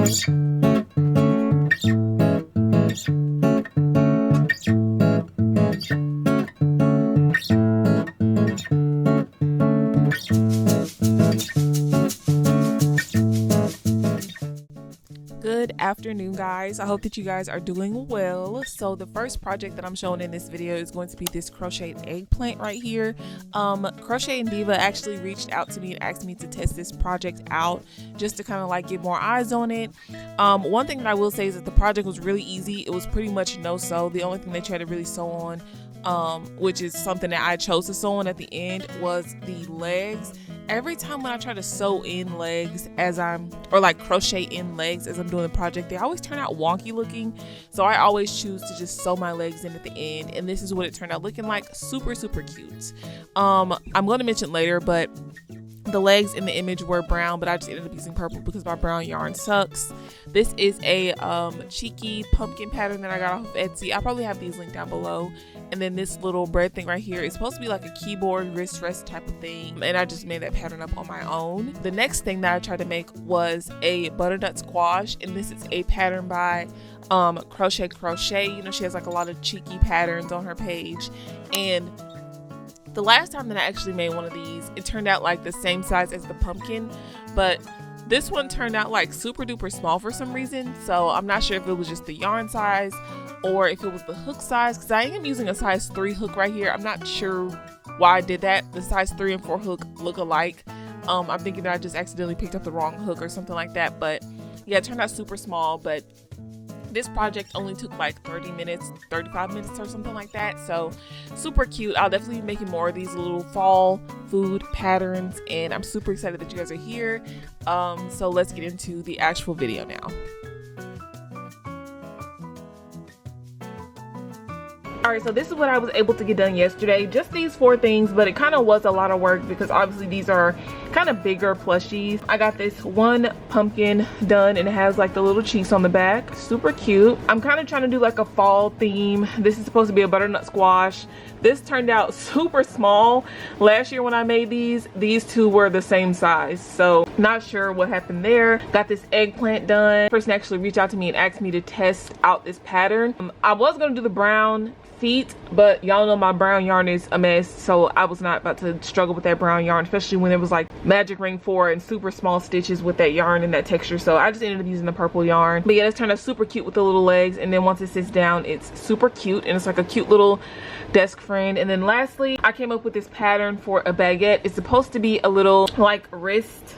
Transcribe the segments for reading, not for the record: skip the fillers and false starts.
Good afternoon, guys. I hope that you guys are doing well. So the first project that I'm showing in this video is going to be this crocheted eggplant right here. Crochet and Diva actually reached out to me and asked me to test this project out just to kind of like get more eyes on it. One thing that I will say is that the project was really easy. It was pretty much no sew. The only thing they tried to really sew on, which is something that I chose to sew on at the end, was the legs. Every time when I try to sew in legs or crochet in legs as I'm doing the project, they always turn out wonky looking. So I always choose to just sew my legs in at the end. And this is what it turned out looking like. Super, super cute. I'm going to mention later, but the legs in the image were brown, but I just ended up using purple because my brown yarn sucks. This is a cheeky pumpkin pattern that I got off of Etsy. I'll probably have these linked down below. And then this little bread thing right here is supposed to be like a keyboard wrist rest type of thing. And I just made that pattern up on my own. The next thing that I tried to make was a butternut squash. And this is a pattern by Crochet. You know, she has like a lot of cheeky patterns on her page. And the last time that I actually made one of these, it turned out like the same size as the pumpkin, but this one turned out like super duper small for some reason. So I'm not sure if it was just the yarn size or if it was the hook size, because I am using a size 3 hook right here. I'm not sure why I did that. The size 3 and 4 hook look alike. I'm thinking that I just accidentally picked up the wrong hook or something like that, but yeah, it turned out super small. But this project only took like 30 minutes, 35 minutes or something like that. So super cute. I'll definitely be making more of these little fall food patterns, and I'm super excited that you guys are here. So let's get into the actual video now. Alright, so this is what I was able to get done yesterday. Just these 4 things, but it kind of was a lot of work because obviously these are kind of bigger plushies. I got this one pumpkin done and it has like the little cheeks on the back. Super cute. I'm kind of trying to do like a fall theme. This is supposed to be a butternut squash. This turned out super small. Last year when I made these two were the same size. So not sure what happened there. Got this eggplant done. The person actually reached out to me and asked me to test out this pattern. I was going to do the brown feet, but y'all know my brown yarn is a mess, so I was not about to struggle with that brown yarn, especially when it was like magic ring 4 and super small stitches with that yarn and that texture. So I just ended up using the purple yarn. But yeah, this turned out super cute with the little legs, and then once it sits down, it's super cute and it's like a cute little desk friend. And then lastly, I came up with this pattern for a baguette. It's supposed to be a little like rest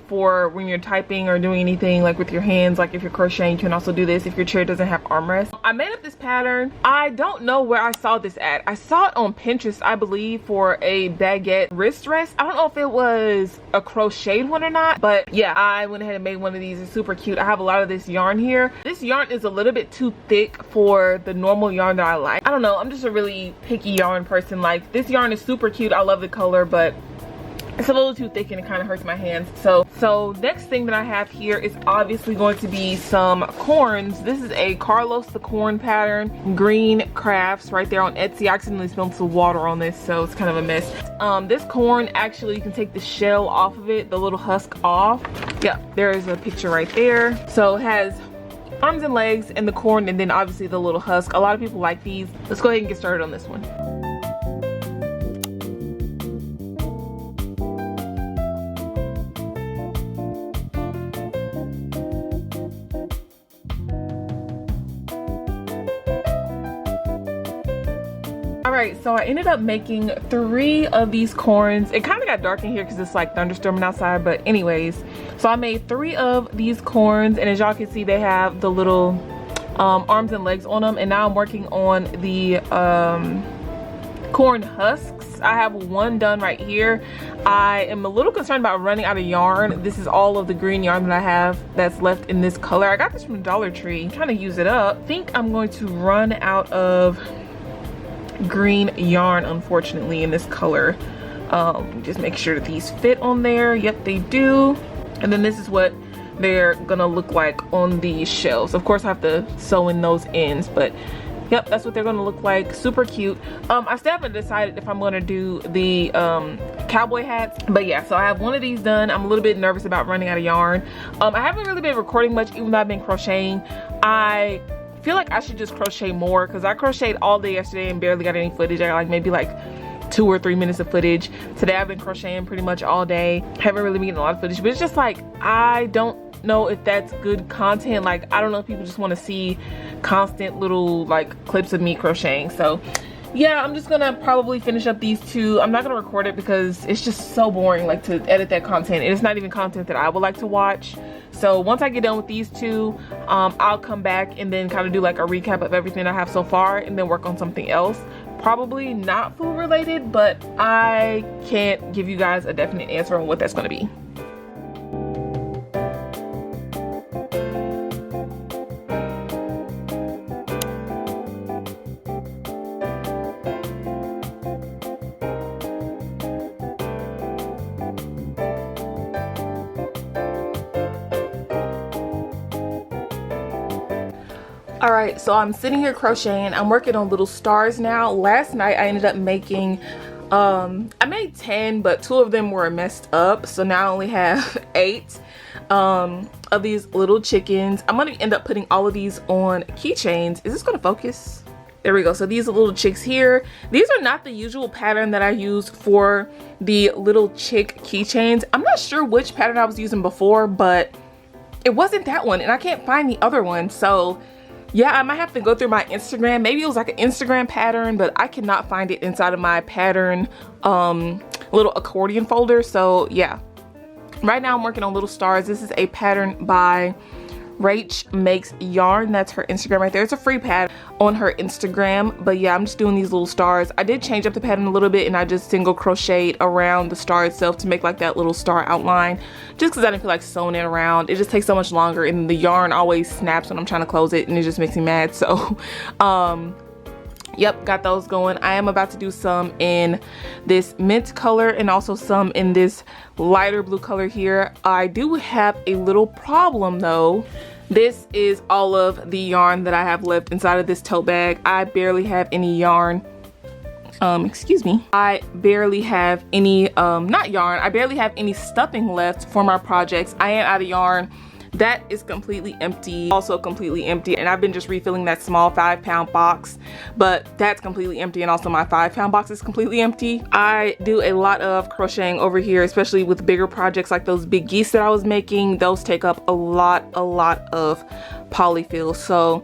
for when you're typing or doing anything like with your hands. Like if you're crocheting, you can also do this if your chair doesn't have armrests. I made up this pattern. I don't know where I saw this at. I saw it on Pinterest, I believe, for a baguette wrist rest. I don't know if it was a crocheted one or not, but yeah, I went ahead and made one of these. It's super cute. I have a lot of this yarn here. This yarn is a little bit too thick for the normal yarn that I like. I don't know, I'm just a really picky yarn person. Like this yarn is super cute. I love the color, but it's a little too thick and it kind of hurts my hands. So next thing that I have here is obviously going to be some corns. This is a Carlos the Corn pattern, Green Crafts, right there on Etsy. I accidentally spilled some water on this, so it's kind of a mess. This corn, actually you can take the shell off of it, the little husk off. Yeah, there is a picture right there. So it has arms and legs and the corn, and then obviously the little husk. A lot of people like these. Let's go ahead and get started on this one. Alright, so I ended up making 3 of these corns. It kind of got dark in here because it's like thunderstorming outside, but anyways, so I made 3 of these corns, and as y'all can see, they have the little arms and legs on them. And now I'm working on the corn husks. I have one done right here. I am a little concerned about running out of yarn. This is all of the green yarn that I have that's left in this color. I got this from Dollar Tree. I'm trying to use it up. I think I'm going to run out of green yarn, unfortunately, in this color. Just make sure that these fit on there. Yep, they do. And then this is what they're gonna look like on the shelves. Of course, I have to sew in those ends, but Yep, that's what they're gonna look like. Super cute. I still haven't decided if I'm gonna do the cowboy hats, but yeah, so I have one of these done. I'm a little bit nervous about running out of yarn. I haven't really been recording much, even though I've been crocheting. I feel like I should just crochet more because I crocheted all day yesterday and barely got any footage. I got like maybe like 2 or 3 minutes of footage. Today I've been crocheting pretty much all day. Haven't really been getting a lot of footage, but it's just like, I don't know if that's good content. Like, I don't know if people just want to see constant little like clips of me crocheting. So yeah, I'm just gonna probably finish up these 2. I'm not gonna record it because it's just so boring, like, to edit that content. It's not even content that I would like to watch. So once I get done with these 2, I'll come back and then kind of do like a recap of everything I have so far and then work on something else. Probably not food related, but I can't give you guys a definite answer on what that's gonna be. All right, so I'm sitting here crocheting. I'm working on little stars now. Last night I ended up making, I made 10, but 2 of them were messed up. So now I only have 8 of these little chickens. I'm gonna end up putting all of these on keychains. Is this gonna focus? There we go. So these are little chicks here. These are not the usual pattern that I use for the little chick keychains. I'm not sure which pattern I was using before, but it wasn't that one, and I can't find the other one. So yeah, I might have to go through my Instagram. Maybe it was like an Instagram pattern, but I cannot find it inside of my pattern little accordion folder. So yeah, right now I'm working on little stars. This is a pattern by Rach Makes Yarn. That's her Instagram right there. It's a free pattern on her Instagram. But yeah, I'm just doing these little stars. I did change up the pattern a little bit, and I just single crocheted around the star itself to make like that little star outline, just because I didn't feel like sewing it around. It just takes so much longer, and the yarn always snaps when I'm trying to close it, and it just makes me mad. So yep, got those going. I am about to do some in this mint color and also some in this lighter blue color here. I do have a little problem though. This is all of the yarn that I have left inside of this tote bag. I barely have any yarn. Excuse me. I barely have any, not yarn, I barely have any stuffing left for my projects. I am out of yarn. That is completely empty, also completely empty, and I've been just refilling that small 5-pound box, but that's completely empty, and also my 5-pound box is completely empty. I do a lot of crocheting over here, especially with bigger projects like those big geese that I was making. Those take up a lot of polyfill. So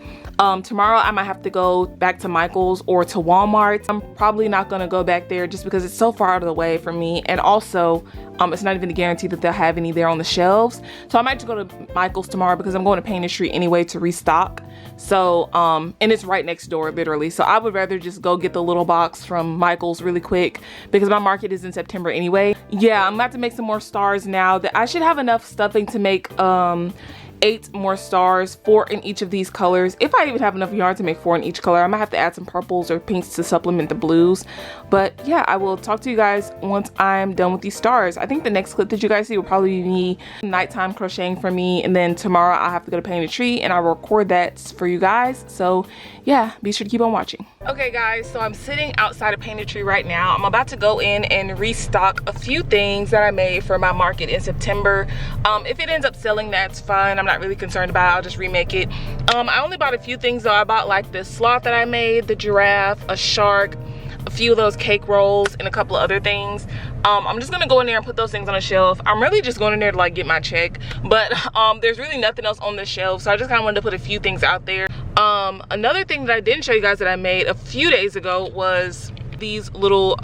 tomorrow I might have to go back to Michael's or to Walmart. I'm probably not gonna go back there just because it's so far out of the way for me, and also it's not even a guarantee that they'll have any there on the shelves. So I might just go to Michael's tomorrow because I'm going to Painted Street anyway to restock. So and it's right next door literally. So I would rather just go get the little box from Michael's really quick because my market is in September anyway. Yeah, I'm about to make some more stars now. That I should have enough stuffing to make 8 more stars, 4 in each of these colors. If I even have enough yarn to make 4 in each color, I might have to add some purples or pinks to supplement the blues. But yeah, I will talk to you guys once I'm done with these stars. I think the next clip that you guys see will probably be nighttime crocheting for me, and then tomorrow I'll have to go to Painted Tree and I'll record that for you guys. So yeah, be sure to keep on watching. Okay guys, so I'm sitting outside of Painted Tree right now. I'm about to go in and restock a few things that I made for my market in September. If it ends up selling, that's fine. I'm not really concerned about it. I'll just remake it. I only bought a few things though. I bought like the sloth that I made, the giraffe, a shark, a few of those cake rolls, and a couple of other things. I'm just gonna go in there and put those things on a shelf. I'm really just going in there to like get my check, but there's really nothing else on the shelf, so I just kind of wanted to put a few things out there. Another thing that I didn't show you guys that I made a few days ago was these little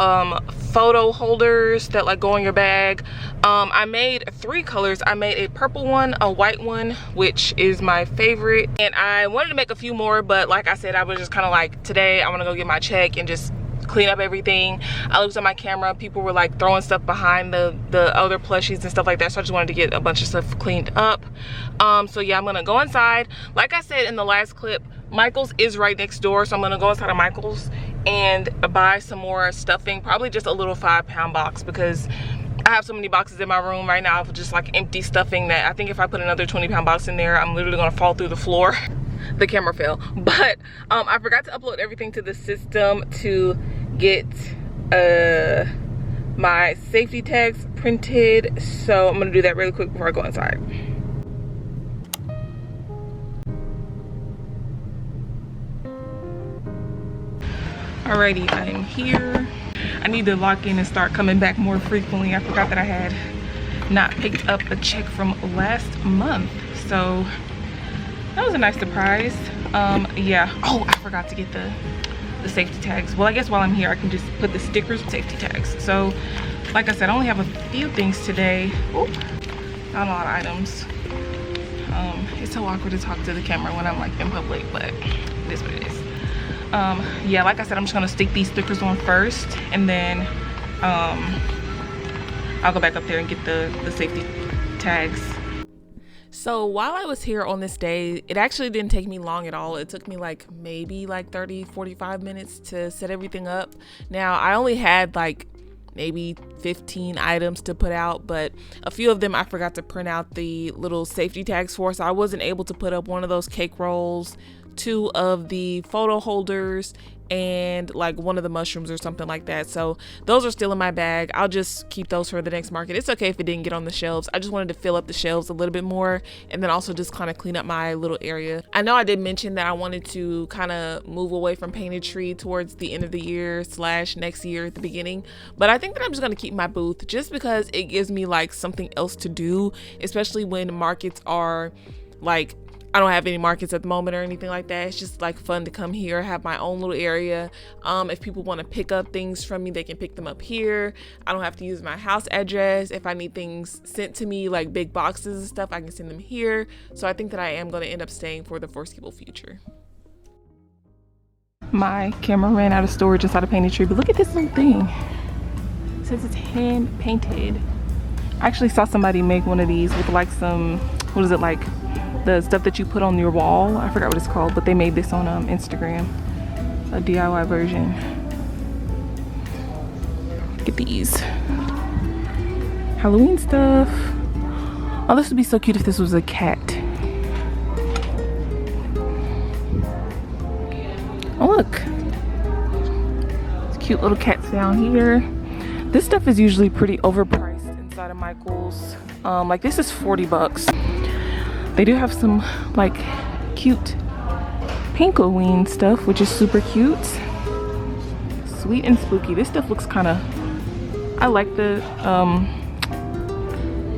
photo holders that like go in your bag. I made 3 colors. I made a purple one, a white one, which is my favorite, and I wanted to make a few more, but like I said, I was just kind of like, today I want to go get my check and just clean up everything. I looked at my camera, people were like throwing stuff behind the other plushies and stuff like that, so I just wanted to get a bunch of stuff cleaned up. So yeah, I'm gonna go inside. Like I said in the last clip, Michael's is right next door, so I'm gonna go inside of Michael's and buy some more stuffing, probably just a little 5-pound box, because I have so many boxes in my room right now of just like empty stuffing that I think if I put another 20-pound box in there, I'm literally gonna fall through the floor. the camera fell. But I forgot to upload everything to the system to get my safety tags printed, so I'm gonna do that really quick before I go inside. Alrighty, I'm here. I need to lock in and start coming back more frequently. I forgot that I had not picked up a check from last month, so that was a nice surprise. Yeah. Oh, I forgot to get the safety tags. Well, I guess while I'm here I can just put the stickers with safety tags. So like I said, I only have a few things today. Oop, not a lot of items. It's so awkward to talk to the camera when I'm like in public, but it is what it is. Yeah, like I said, I'm just gonna stick these stickers on first, and then I'll go back up there and get the safety tags. So while I was here on this day, it actually didn't take me long at all. It took me like maybe like 30-45 minutes to set everything up. Now I only had like maybe 15 items to put out, but a few of them I forgot to print out the little safety tags for, so I wasn't able to put up one of those cake rolls, 2 of the photo holders, and like one of the mushrooms or something like that. So those are still in my bag. I'll just keep those for the next market. It's okay if it didn't get on the shelves. I just wanted to fill up the shelves a little bit more, and then also just kind of clean up my little area. I know I did mention that I wanted to kind of move away from painted towards the end of the year / next year at the beginning, but I think that I'm just going to keep my booth just because it gives me like something else to do, especially when markets are like, I don't have any markets at the moment or anything like that. It's just like fun to come here, have my own little area. If people want to pick up things from me, they can pick them up here. I don't have to use my house address. If I need things sent to me, like big boxes and stuff, I can send them here. So I think that I am going to end up staying for the foreseeable future. My camera ran out of storage inside a painted tree, but look at this little thing. It says it's hand painted. I actually saw somebody make one of these with like some, what is it, like the stuff that you put on your wall. I forgot what it's called, but they made this on Instagram, a DIY version. Look at these Halloween stuff. Oh, this would be so cute if this was a cat. Oh look, it's cute little cats down here. This stuff is usually pretty overpriced inside of Michael's. Like this is 40 bucks. They do have some like cute Pinkoween stuff, which is super cute. Sweet and spooky. This stuff looks kind of, I like the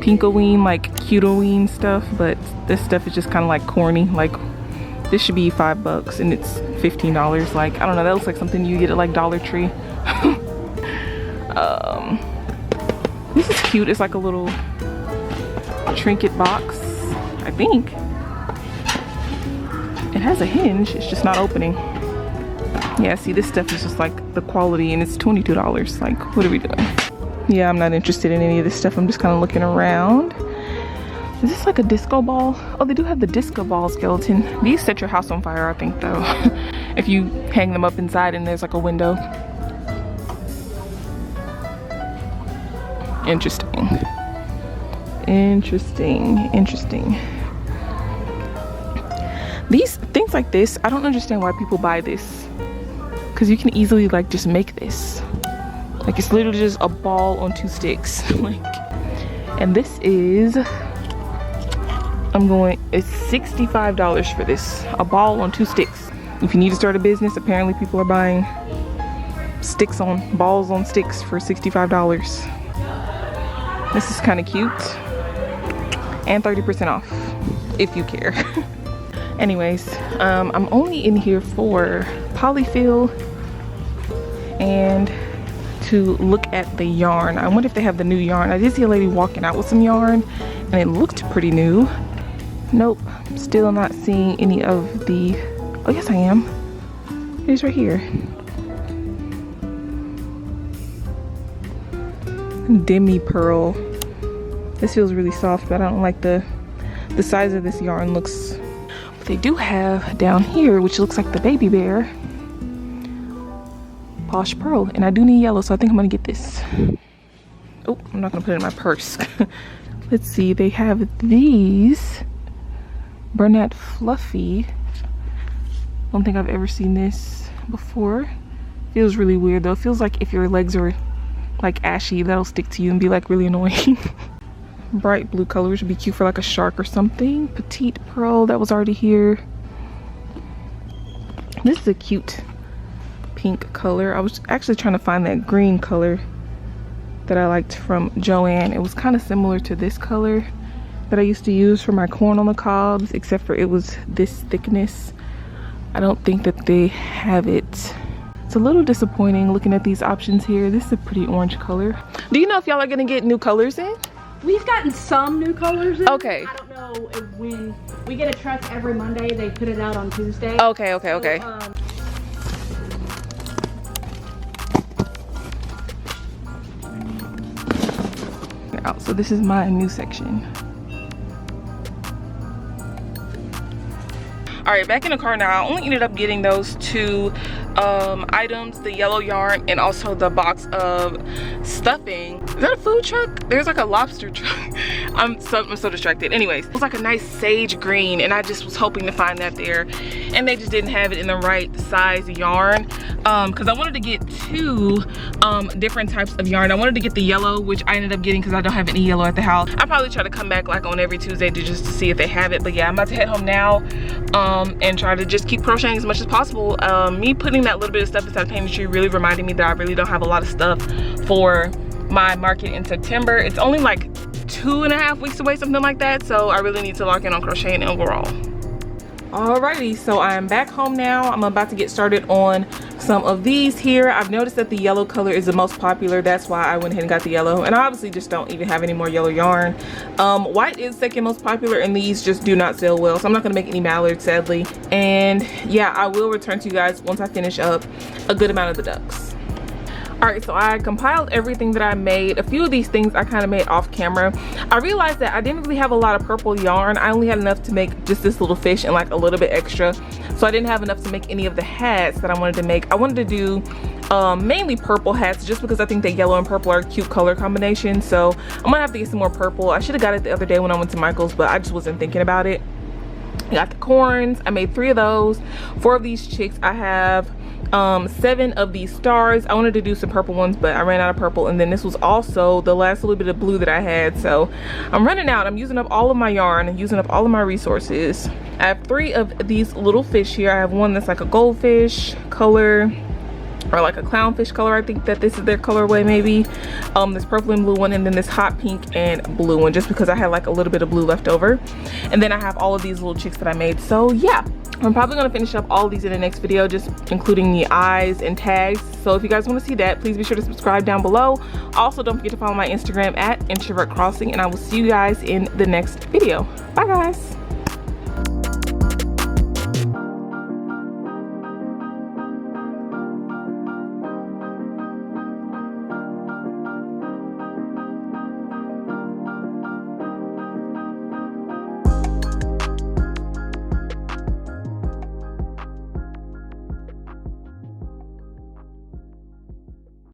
Pinkoween, like Cutoween stuff, but this stuff is just kind of like corny. Like this should be $5 bucks and it's $15. Like, I don't know, that looks like something you get at like Dollar Tree. This is cute. It's like a little trinket box. I think it has a hinge, it's just not opening. Yeah, see, this stuff is just like the quality, and it's $22. Like, what are we doing? Yeah, I'm not interested in any of this stuff. I'm just kind of looking around. Is this like a disco ball? Oh, they do have the disco ball skeleton. These set your house on fire, I think, though. If you hang them up inside and there's like a window. Interesting. Interesting. These things like this, I don't understand why people buy this, because you can easily like just make this. Like it's literally just a ball on 2 sticks. Like, and this is, it's $65 for this, a ball on 2 sticks. If you need to start a business, apparently people are buying balls on sticks for $65. This is kind of cute. And 30% off if you care. Anyways, I'm only in here for polyfill and to look at the yarn. I wonder if they have the new yarn. I did see a lady walking out with some yarn and it looked pretty new. Nope, still not seeing any of the, oh yes I am. It is right here. Demi purl. This feels really soft, but I don't like the size of this yarn. Looks, but they do have down here, which looks like the baby bear, Posh Purl, and I do need yellow, so I think I'm gonna get this. Oh, I'm not gonna put it in my purse. Let's see, they have these Bernat Fluffy, Don't think I've ever seen this before. Feels really weird though. It feels like if your legs are like ashy, that'll stick to you and be like really annoying. Bright blue color, which would be cute for like a shark or something. Petite pearl, that was already here. This is a cute pink color. I was actually trying to find that green color that I liked from Joann. It was kind of similar to this color that I used to use for my corn on the cobs, except for it was this thickness. I don't think that they have it. It's a little disappointing looking at these options here. This is a pretty orange color. Do you know if y'all are gonna get new colors in? We've gotten some new colors in. Okay. I don't know if when we get a truck every Monday. They put it out on Tuesday. Okay. So this is my new section. All right, back in the car now. I only ended up getting those two items, the yellow yarn and also the box of stuffing. Is that a food truck? There's like a lobster truck. I'm so distracted. Anyways, it was like a nice sage green and I just was hoping to find that there, and they just didn't have it in the right size yarn, because I wanted to get two different types of yarn. I wanted to get the yellow, which I ended up getting because I don't have any yellow at the house. I probably try to come back like on every Tuesday just to see if they have it, but yeah, I'm about to head home now and try to just keep crocheting as much as possible. Me putting that little bit of stuff inside the pantry really reminded me that I really don't have a lot of stuff for my market in September. It's only like 2.5 weeks away, something like that, so I really need to lock in on crocheting overall. Alrighty, so I'm back home now. I'm about to get started on some of these here. I've noticed that the yellow color is the most popular. That's why I went ahead and got the yellow, and I obviously just don't even have any more yellow yarn. White is second most popular, and these just do not sell well, so I'm not gonna make any mallards, sadly. And yeah, I will return to you guys once I finish up a good amount of the ducks. Alright, so I compiled everything that I made. A few of these things I kind of made off camera. I realized that I didn't really have a lot of purple yarn. I only had enough to make just this little fish and like a little bit extra. So I didn't have enough to make any of the hats that I wanted to make. I wanted to do mainly purple hats just because I think that yellow and purple are a cute color combination. So I'm gonna have to get some more purple. I should have got it the other day when I went to Michael's, but I just wasn't thinking about it. I got the corns. I made 3 of those. 4 of these chicks. I have 7 of these stars. I wanted to do some purple ones, but I ran out of purple, and then this was also the last little bit of blue that I had, so I'm running out. I'm using up all of my yarn and using up all of my resources. I have 3 of these little fish here. I have one that's like a goldfish color, or like a clownfish color. I think that this is their colorway, maybe. This purple and blue one, and then this hot pink and blue one, just because I had like a little bit of blue left over. And then I have all of these little chicks that I made. So yeah, I'm probably gonna finish up all of these in the next video, just including the eyes and tags. So if you guys want to see that, please be sure to subscribe down below. Also, don't forget to follow my Instagram at introvertcrossing, and I will see you guys in the next video. Bye guys.